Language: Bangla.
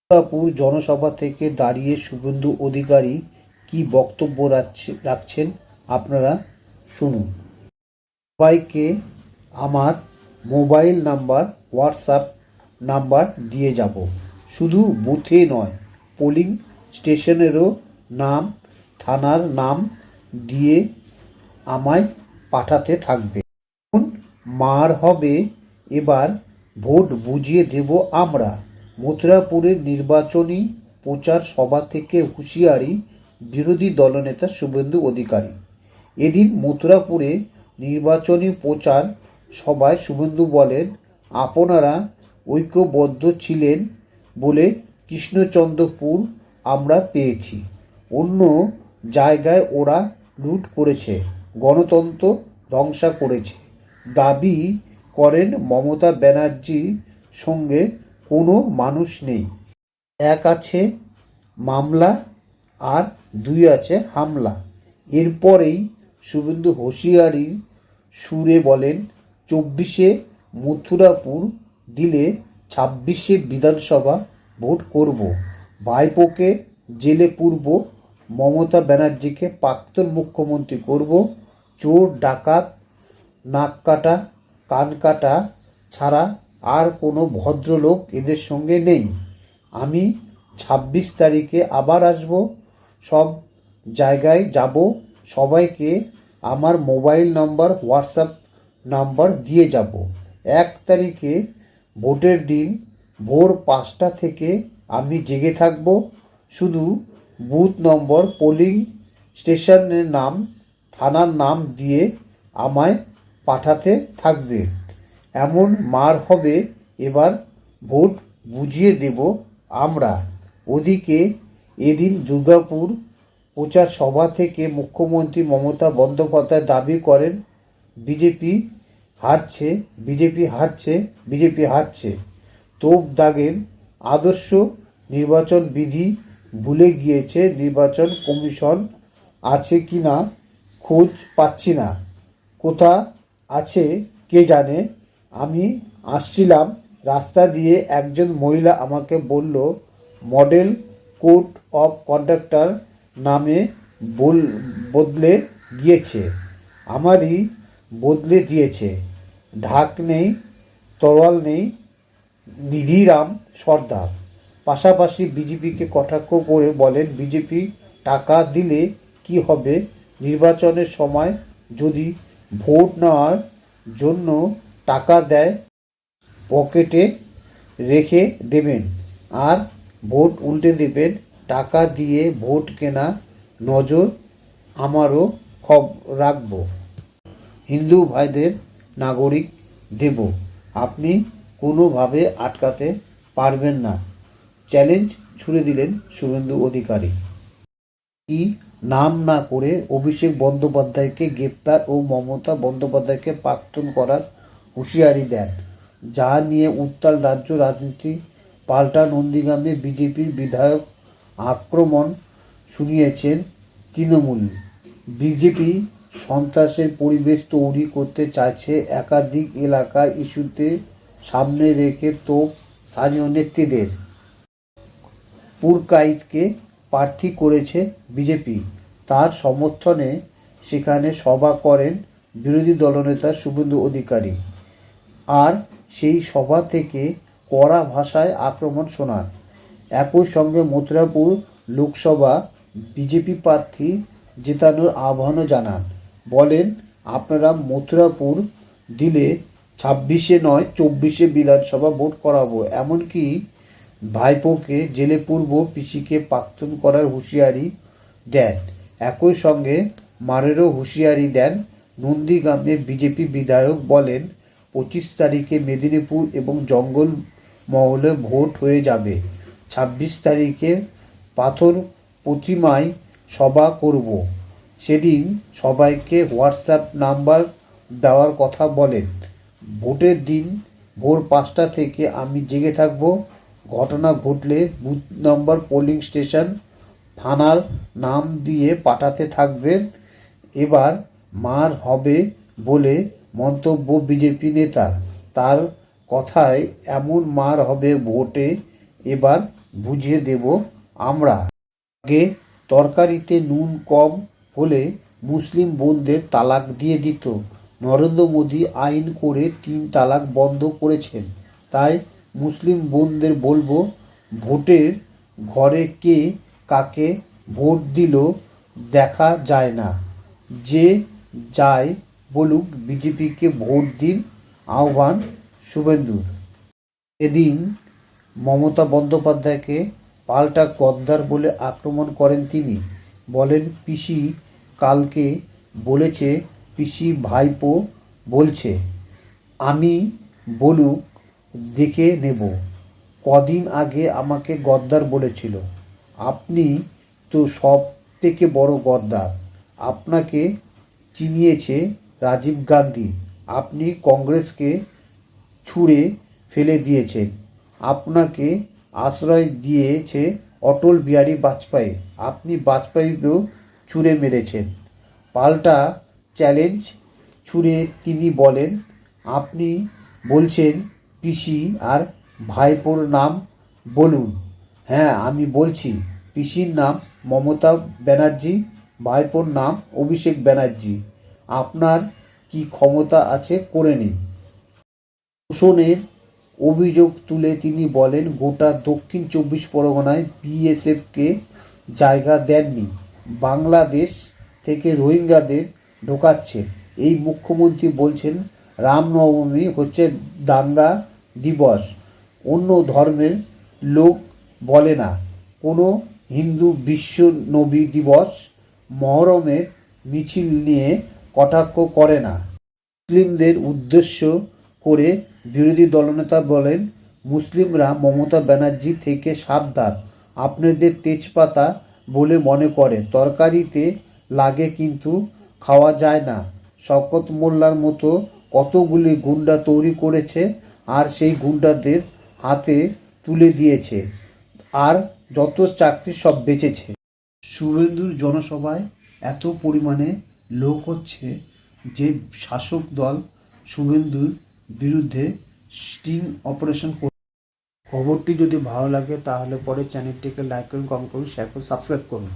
মথুরাপুর জনসভা থেকে দাঁড়িয়ে শুভেন্দু অধিকারী কি বক্তব্য রাখছেন আপনারা শুনুন। সবাইকে আমার মোবাইল নাম্বার, হোয়াটসঅ্যাপ নাম্বার দিয়ে যাব। শুধু বুথে নয়, পোলিং স্টেশনেরও নাম, থানার নাম দিয়ে আমায় পাঠাতে থাকবে। মার হবে, এবার ভোট বুঝিয়ে দেব আমরা। মথুরাপুরের নির্বাচনী প্রচার সভা থেকে হুঁশিয়ারি বিরোধী দলনেতা শুভেন্দু অধিকারী। এদিন মথুরাপুরে নির্বাচনী প্রচার সভায় শুভেন্দু বলেন, আপনারা ঐক্যবদ্ধ ছিলেন বলে কৃষ্ণচন্দ্রপুর আমরা পেয়েছি। অন্য জায়গায় ওরা লুট করেছে, গণতন্ত্র ধ্বংস করেছে। দাবি করেন মমতা ব্যানার্জির সঙ্গে কোনো মানুষ নেই, এক আছে মামলা আর দুই আছে হামলা। এরপরেই শুভেন্দু হুঁশিয়ারির সুরে বলেন, 24-এ মথুরাপুর দিলে 26-এ বিধানসভা ভোট করব। ভাইপোকে জেলে পুরব, মমতা ব্যানার্জিকে প্রাক্তন মুখ্যমন্ত্রী করব। চোর ডাকাত নাক কাটা কান কাটা ছাড়া আর কোনো ভদ্রলোক এদের সঙ্গে নেই। আমি 26 তারিখে আবার আসব, সব জায়গায় যাব, সবাইকে আমার মোবাইল নাম্বার, হোয়াটসঅ্যাপ নাম্বার দিয়ে যাব। 1 তারিখে ভোটের দিন ভোর 5টা থেকে আমি জেগে থাকব। শুধু বুথ নম্বর, পোলিং স্টেশনের নাম, থানার নাম দিয়ে আমায় পাঠাতে থাকবে। এমন মার হবে, এবার ভোট বুঝিয়ে দেব আমরা। ওদিকে এদিন দুর্গাপুর প্রচার সভা থেকে মুখ্যমন্ত্রী মমতা বন্দ্যোপাধ্যায় দাবি করেন, বিজেপি হারছে। তোপ দাগেন, আদর্শ নির্বাচন বিধি ভুলে গিয়েছে, নির্বাচন কমিশন আছে কি না খোঁজ পাচ্ছি না, কোথা আছে কে জানে। আমি আসছিলাম রাস্তা দিয়ে, একজন মহিলা আমাকে বলল মডেল কোড অফ কন্ডাক্টর নামে বদলে গিয়েছে। আমারই বদলে দিয়েছে। ঢাক নেই, তরোয়াল নেই, নিধিরাম সর্দার। পাশাপাশি বিজেপিকে কটাক্ষ করে বলেন, বিজেপি টাকা দিলে কি হবে, নির্বাচনের সময় যদি ভোট নেওয়ার জন্য টাকা দেয় পকেটে রেখে দেবেন আর ভোট উল্টে দেবেন। টাকা দিয়ে ভোট কেনা, নজর আমারও রাখব, হিন্দু ভাইদের নাগরিক দেব, আপনি কোনোভাবে আটকাতে পারবেন না, চ্যালেঞ্জ ছুড়ে দিলেন শুভেন্দু অধিকারী। কি নাম না করে অভিষেক বন্দ্যোপাধ্যায়কে গ্রেপ্তার ও মমতা বন্দ্যোপাধ্যায়কে প্রাক্তন করার হুঁশিয়ারি দেন, যা নিয়ে উত্তাল রাজ্য রাজনীতি। পাল্টা নন্দীগ্রামে বিজেপির বিধায়ক আক্রমণ শুনিয়েছেন তৃণমূল। বিজেপি সন্ত্রাসের পরিবেশ তৈরি করতে চাইছে, একাধিক এলাকায় ইস্যুতে সামনে রেখে তোপ স্থানীয় নেতৃত্বের। পুরকাইতকে প্রার্থী করেছে বিজেপি, তার সমর্থনে সেখানে সভা করেন বিরোধী দলনেতা শুভেন্দু অধিকারী। আর সেই সভা থেকে কড়া ভাষায় আক্রমণ শোনান। একই সঙ্গে মথুরাপুর লোকসভা বিজেপি প্রার্থী জেতানোর আহ্বানও জানান। বলেন, আপনারা মথুরাপুর দিলে 26-এ নয় 24-এ বিধানসভা ভোট করাবো। এমনকি ভাইপোকে জেলে পুরব, পিসিকে প্রাক্তন করার হুঁশিয়ারি দেন। একই সঙ্গে মারেরও হুঁশিয়ারি দেন। নন্দীগ্রামে বিজেপি বিধায়ক বলেন, 25 তারিখে মেদিনীপুর এবং জঙ্গলমহলে ভোট হয়ে যাবে। 26 তারিখে পাথর প্রতিমায় সভা করব। সেদিন সবাইকে হোয়াটসঅ্যাপ নাম্বার দেওয়ার কথা বলেন। ভোটের দিন ভোর 5টা থেকে আমি জেগে থাকব। ঘটনা ঘটলে বুথ নম্বর, পোলিং স্টেশন, থানার নাম দিয়ে পাঠাতে থাকবেন। এবার মার হবে বলে মন্তব্য বিজেপি নেতার। তার কথায় এমন মার হবে ভোটে, এবার বুঝিয়ে দেব আমরা। আগে তরকারিতে নুন কম হলে মুসলিম বোনদের তালাক দিয়ে দিত। নরেন্দ্র মোদী আইন করে 3 তালাক বন্ধ করেছেন। তাই মুসলিম বোনদের বলবো, ভোটের ঘরে কে কাকে ভোট দিল দেখা যায় না। যে যায় বলুক বিজেপিকে ভোট দিন, আহ্বান শুভেন্দুর। এদিন মমতা বন্দ্যোপাধ্যায়কে পাল্টা গদ্দার বলে আক্রমণ করেন তিনি। বলেন, পিসি কালকে বলেছে, পিসি ভাইপো বলছে, আমি বলুক দেখে নেব। কদিন আগে আমাকে গদ্দার বলেছিল। আপনি তো সব থেকে বড় গদ্দার। আপনাকে চিনিয়েছে রাজীব গান্ধী। আপনি কংগ্রেসকে ছুঁড়ে ফেলে দিয়েছেন। আপনাকে আশ্রয় দিয়েছে অটল বিহারী বাজপেয়ী। আপনি বাজপেয়ীকেও ছুঁড়ে মেরেছেন। পাল্টা চ্যালেঞ্জ ছুঁড়ে তিনি বলেন, আপনি বলছেন পিসি আর ভাইপোর নাম বলুন। হ্যাঁ, আমি বলছি, পিসির নাম মমতা ব্যানার্জি, ভাইপোর নাম অভিষেক ব্যানার্জি। আপনার কি ক্ষমতা আছে করে নিন। শোষণের অভিযোগ তুলে তিনি বলেন, গোটা দক্ষিণ 24 পরগনায় বিএসএফকে জায়গা দেননি, বাংলাদেশ থেকে রোহিঙ্গাদের ঢোকাচ্ছেন। এই মুখ্যমন্ত্রী বলছেন রামনবমী হচ্ছে দাঙ্গা দিবস। অন্য ধর্মের লোক বলে না। কোনো হিন্দু বিশ্ব নবী দিবস মহরমের মিছিল নিয়ে কটাক্ষ করে না। মুসলিমদের উদ্দেশ্য করে বিরোধী দলনেতা বলেন, মুসলিমরা মমতা ব্যানার্জি থেকে সাবধান। আপনাদের তেজপাতা বলে মনে করে, তরকারিতে লাগে কিন্তু খাওয়া যায় না। শওকত মোল্লার মতো কতগুলি গুন্ডা তৈরি করেছে আর সেই গুন্ডাদের হাতে তুলে দিয়েছে, আর যত চাকরি সব বেচেছে। শুভেন্দুর জনসভায় এত পরিমাণে লোক হচ্ছে যে শাসক দল শুভেন্দুর বিরুদ্ধে স্টিং অপারেশন করছে। খবরটি যদি ভালো লাগে তাহলে পরে চ্যানেলটিকে লাইক করুন, কমেন্ট করুন, শেয়ার করুন, সাবস্ক্রাইব করুন।